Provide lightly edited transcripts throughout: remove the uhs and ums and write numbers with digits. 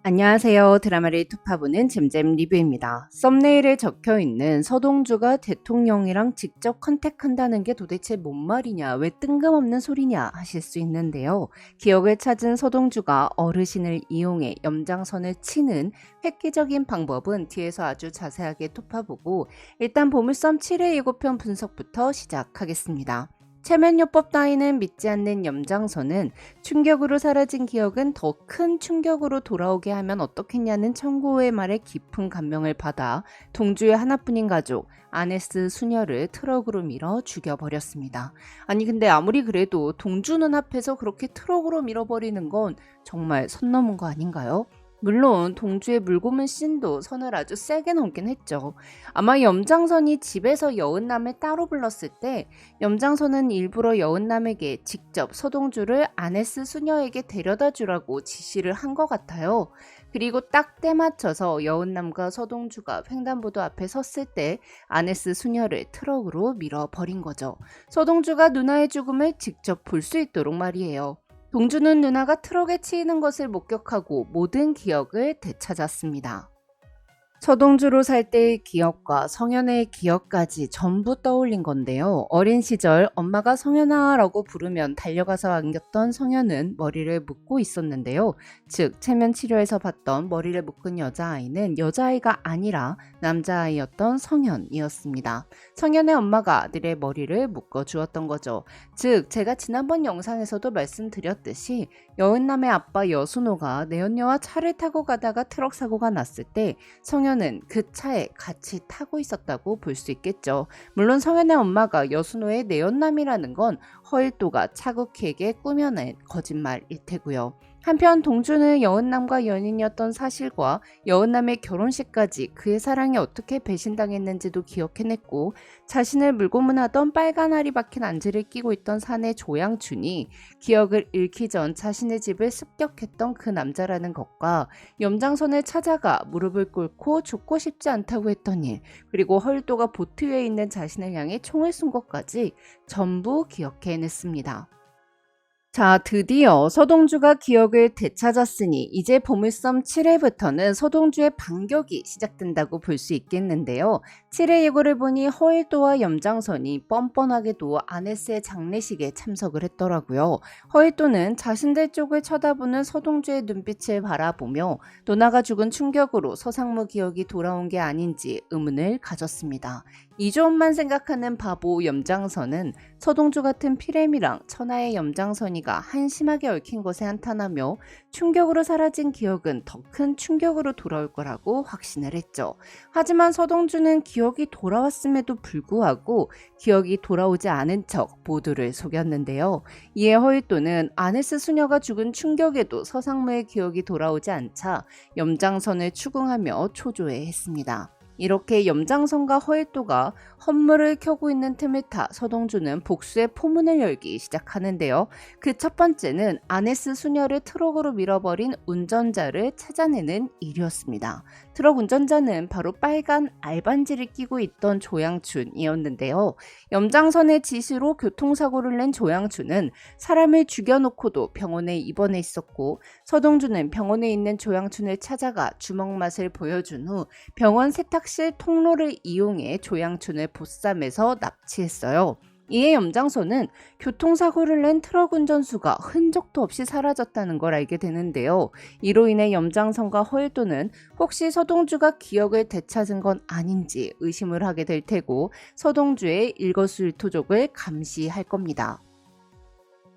안녕하세요. 드라마를 투파보는 잼잼 리뷰입니다. 썸네일에 적혀있는 서동주가 대통령이랑 직접 컨택한다는 게 도대체 뭔 말이냐, 왜 뜬금없는 소리냐 하실 수 있는데요. 기억을 찾은 서동주가 어르신을 이용해 염장선을 치는 획기적인 방법은 뒤에서 아주 자세하게 투파보고 일단 보물섬 7회 예고편 분석부터 시작하겠습니다. 체면요법 따위는 믿지 않는 염장선은 충격으로 사라진 기억은 더 큰 충격으로 돌아오게 하면 어떻겠냐는 청구의 말에 깊은 감명을 받아 동주의 하나뿐인 가족 아네스 수녀를 트럭으로 밀어 죽여버렸습니다. 아니 근데 아무리 그래도 동주 눈앞에서 그렇게 트럭으로 밀어버리는 건 정말 선 넘은 거 아닌가요? 물론 동주의 물고문 씬도 선을 아주 세게 넘긴 했죠. 아마 염장선이 집에서 여은남을 따로 불렀을 때 염장선은 일부러 여은남에게 직접 서동주를 아네스 수녀에게 데려다 주라고 지시를 한 것 같아요. 그리고 딱 때 맞춰서 여은남과 서동주가 횡단보도 앞에 섰을 때 아네스 수녀를 트럭으로 밀어버린 거죠. 서동주가 누나의 죽음을 직접 볼 수 있도록 말이에요. 동주는 누나가 트럭에 치이는 것을 목격하고 모든 기억을 되찾았습니다. 서동주로 살 때의 기억과 성현의 기억까지 전부 떠올린 건데요. 어린 시절 엄마가 성현아라고 부르면 달려가서 안겼던 성현은 머리를 묶고 있었는데요. 즉 체면 치료에서 봤던 머리를 묶은 여자아이는 여자아이가 아니라 남자아이였던 성현이었습니다. 성현의 엄마가 아들의 머리를 묶어 주었던 거죠. 즉 제가 지난번 영상에서도 말씀드렸듯이 여은남의 아빠 여순호가 내연녀와 차를 타고 가다가 트럭 사고가 났을 때 성현은 그 차에 같이 타고 있었다고 볼 수 있겠죠. 물론 성현의 엄마가 여순호의 내연남이라는 건 허일도가 차국희에게 꾸며낸 거짓말일 테고요. 한편 동주는 여은남과 연인이었던 사실과 여은남의 결혼식까지 그의 사랑에 어떻게 배신당했는지도 기억해냈고 자신을 물고문하던 빨간 알이 박힌 안지를 끼고 있던 사내 조양춘이 기억을 잃기 전 자신의 집을 습격했던 그 남자라는 것과 염장선을 찾아가 무릎을 꿇고 죽고 싶지 않다고 했던 일, 그리고 허일도가 보트 위에 있는 자신을 향해 총을 쏜 것까지 전부 기억해냈습니다. 자, 드디어 서동주가 기억을 되찾았으니 이제 보물섬 7회부터는 서동주의 반격이 시작된다고 볼 수 있겠는데요. 7회 예고를 보니 허일도와 염장선이 뻔뻔하게도 아네스의 장례식에 참석을 했더라고요. 허일도는 자신들 쪽을 쳐다보는 서동주의 눈빛을 바라보며 누나가 죽은 충격으로 서상무 기억이 돌아온 게 아닌지 의문을 가졌습니다. 이조음만 생각하는 바보 염장선은 서동주 같은 피렘이랑 천하의 염장선이가 한심하게 얽힌 것에 한탄하며 충격으로 사라진 기억은 더 큰 충격으로 돌아올 거라고 확신을 했죠. 하지만 서동주는 기억이 돌아왔음에도 불구하고 기억이 돌아오지 않은 척 모두를 속였는데요. 이에 허일도는 아네스 수녀가 죽은 충격에도 서상무의 기억이 돌아오지 않자 염장선을 추궁하며 초조해했습니다. 이렇게 염장선과 허일도가 헌물을 켜고 있는 틈을 타 서동주는 복수의 포문을 열기 시작하는데요. 그 첫 번째는 아네스 수녀를 트럭으로 밀어버린 운전자를 찾아내는 일이었습니다. 트럭 운전자는 바로 빨간 알반지를 끼고 있던 조양춘이었는데요. 염장선의 지시로 교통사고를 낸 조양춘은 사람을 죽여놓고도 병원에 입원해 있었고 서동주는 병원에 있는 조양춘을 찾아가 주먹맛을 보여준 후 병원 세탁실 통로를 이용해 조양춘을 보쌈해서 납치했어요. 이에 염장선은 교통사고를 낸 트럭 운전수가 흔적도 없이 사라졌다는 걸 알게 되는데요. 이로 인해 염장선과 허일도는 혹시 서동주가 기억을 되찾은 건 아닌지 의심을 하게 될 테고 서동주의 일거수일투족을 감시할 겁니다.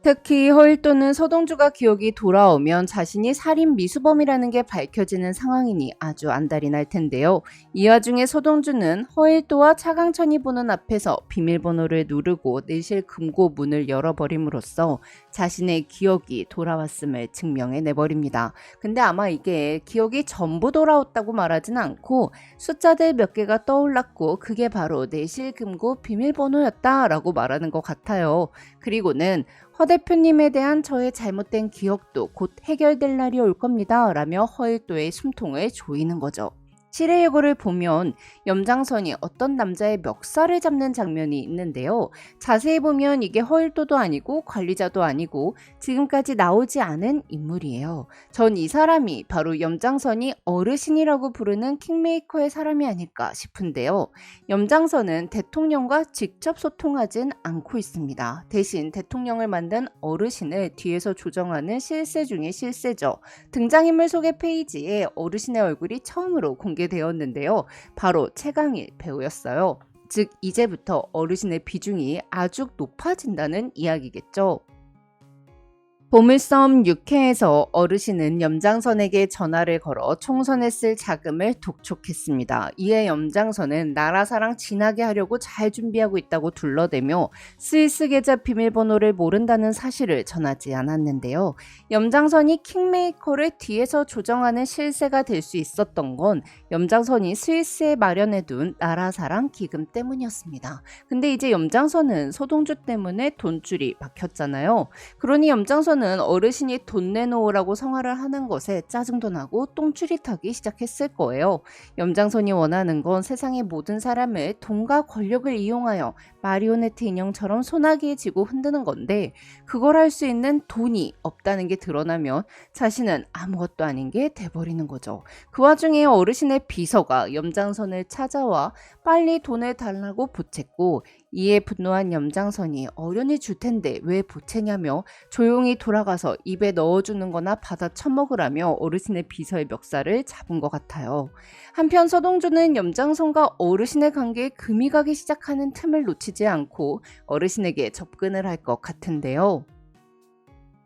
특히 허일도는 서동주가 기억이 돌아오면 자신이 살인 미수범이라는 게 밝혀지는 상황이니 아주 안달이 날 텐데요. 이 와중에 서동주는 허일도와 차강천이 보는 앞에서 비밀번호를 누르고 내실 금고 문을 열어버림으로써 자신의 기억이 돌아왔음을 증명해내버립니다. 근데 아마 이게 기억이 전부 돌아왔다고 말하진 않고 숫자들 몇 개가 떠올랐고 그게 바로 내실 금고 비밀번호였다라고 말하는 것 같아요. 그리고는 허 대표님에 대한 저의 잘못된 기억도 곧 해결될 날이 올 겁니다. 라며 허일도의 숨통을 조이는 거죠. 실의 예고를 보면 염장선이 어떤 남자의 멱살을 잡는 장면이 있는데요. 자세히 보면 이게 허일도도 아니고 관리자도 아니고 지금까지 나오지 않은 인물이에요. 전 이 사람이 바로 염장선이 어르신이라고 부르는 킹메이커의 사람이 아닐까 싶은데요. 염장선은 대통령과 직접 소통하진 않고 있습니다. 대신 대통령을 만든 어르신을 뒤에서 조정하는 실세 중의 실세죠. 등장인물 소개 페이지에 어르신의 얼굴이 처음으로 공개되었는데요. 바로 최강일 배우였어요. 즉 이제부터 어르신의 비중이 아주 높아진다는 이야기겠죠. 보물섬 6회에서 어르신은 염장선에게 전화를 걸어 총선에 쓸 자금을 독촉했습니다. 이에 염장선은 나라사랑 지나게 하려고 잘 준비하고 있다고 둘러대며 스위스 계좌 비밀번호를 모른다는 사실을 전하지 않았는데요. 염장선이 킹메이커를 뒤에서 조정하는 실세가 될 수 있었던 건 염장선이 스위스에 마련해둔 나라사랑 기금 때문이었습니다. 근데 이제 염장선은 서동주 때문에 돈줄이 막혔잖아요. 그러니 염장선은 어르신이 돈 내놓으라고 성화를 하는 것에 짜증도 나고 똥줄이 타기 시작했을 거예요. 염장선이 원하는 건 세상의 모든 사람을 돈과 권력을 이용하여 마리오네트 인형처럼 소나기에 지고 흔드는 건데 그걸 할 수 있는 돈이 없다는 게 드러나면 자신은 아무것도 아닌 게 돼버리는 거죠. 그 와중에 어르신의 비서가 염장선을 찾아와 빨리 돈을 달라고 보챘고 이에 분노한 염장선이 어련히 줄 텐데 왜 보채냐며 조용히 돌아가서 입에 넣어주는 거나 받아 처먹으라며 어르신의 비서의 멱살을 잡은 것 같아요. 한편 서동주는 염장선과 어르신의 관계에 금이 가기 시작하는 틈을 놓치지 않고 어르신에게 접근을 할 것 같은데요.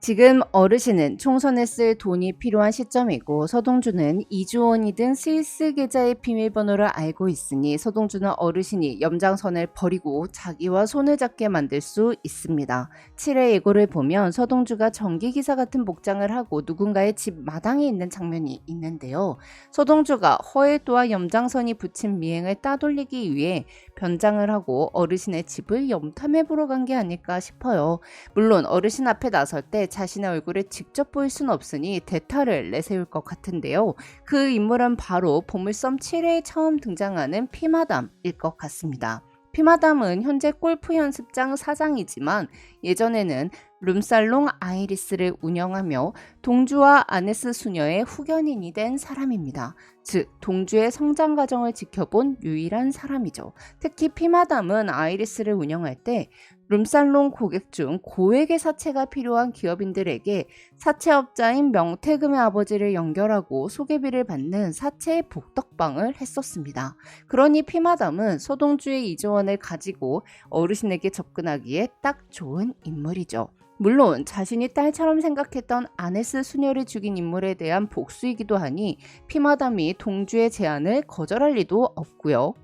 지금 어르신은 총선에 쓸 돈이 필요한 시점이고 서동주는 이주원이 든 스위스 계좌의 비밀번호를 알고 있으니 서동주는 어르신이 염장선을 버리고 자기와 손을 잡게 만들 수 있습니다. 7회 예고를 보면 서동주가 전기기사 같은 복장을 하고 누군가의 집 마당에 있는 장면이 있는데요. 서동주가 허일도와 염장선이 붙인 미행을 따돌리기 위해 변장을 하고 어르신의 집을 염탐해보러 간 게 아닐까 싶어요. 물론 어르신 앞에 나설 때 자신의 얼굴을 직접 보일 수는 없으니 대타를 내세울 것 같은데요. 그 인물은 바로 보물섬 7회에 처음 등장하는 피마담일 것 같습니다. 피마담은 현재 골프 연습장 사장이지만 예전에는 룸살롱 아이리스를 운영하며 동주와 아네스 수녀의 후견인이 된 사람입니다. 즉 동주의 성장 과정을 지켜본 유일한 사람이죠. 특히 피마담은 아이리스를 운영할 때 룸살롱 고객 중 고액의 사채가 필요한 기업인들에게 사채업자인 명태금의 아버지를 연결하고 소개비를 받는 사채 복덕방을 했었습니다. 그러니 피마담은 서동주의 이주원을 가지고 어르신에게 접근하기에 딱 좋은 인물이죠. 물론 자신이 딸처럼 생각했던 아네스 수녀를 죽인 인물에 대한 복수이기도 하니 피마담이 동주의 제안을 거절할 리도 없고요.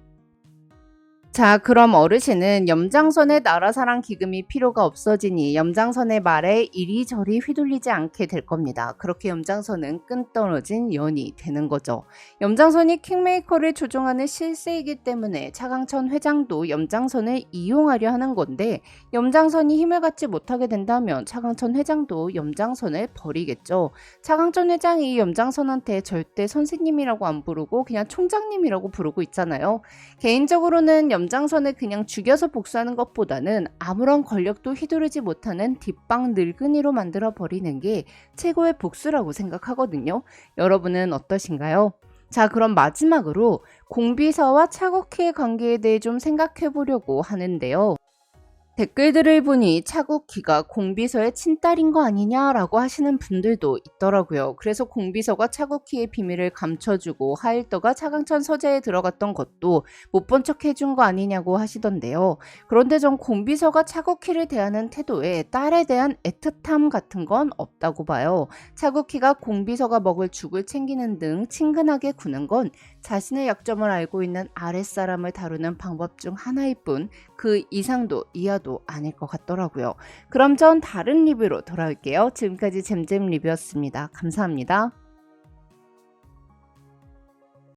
자, 그럼 어르신은 염장선의 나라사랑 기금이 필요가 없어지니 염장선의 말에 이리저리 휘둘리지 않게 될 겁니다. 그렇게 염장선은 끈떨어진 연이 되는 거죠. 염장선이 킹메이커를 조종하는 실세이기 때문에 차강천 회장도 염장선을 이용하려 하는 건데 염장선이 힘을 갖지 못하게 된다면 차강천 회장도 염장선을 버리겠죠. 차강천 회장이 염장선한테 절대 선생님이라고 안 부르고 그냥 총장님이라고 부르고 있잖아요. 개인적으로는 염장선을 그냥 죽여서 복수하는 것보다는 아무런 권력도 휘두르지 못하는 뒷방 늙은이로 만들어 버리는 게 최고의 복수라고 생각하거든요. 여러분은 어떠신가요? 자, 그럼 마지막으로 공비서와 차국희의 관계에 대해 좀 생각해 보려고 하는데요. 댓글들을 보니 차국희가 공비서의 친딸인 거 아니냐라고 하시는 분들도 있더라고요. 그래서 공비서가 차국희의 비밀을 감춰주고 하일더가 차강천 서재에 들어갔던 것도 못 본 척 해준 거 아니냐고 하시던데요. 그런데 전 공비서가 차국희를 대하는 태도에 딸에 대한 애틋함 같은 건 없다고 봐요. 차국희가 공비서가 먹을 죽을 챙기는 등 친근하게 구는 건 자신의 약점을 알고 있는 아랫사람을 다루는 방법 중 하나일 뿐 그 이상도 이하도 아닐 것 같더라고요. 그럼 전 다른 리뷰로 돌아올게요. 지금까지 잼잼 리뷰였습니다. 감사합니다.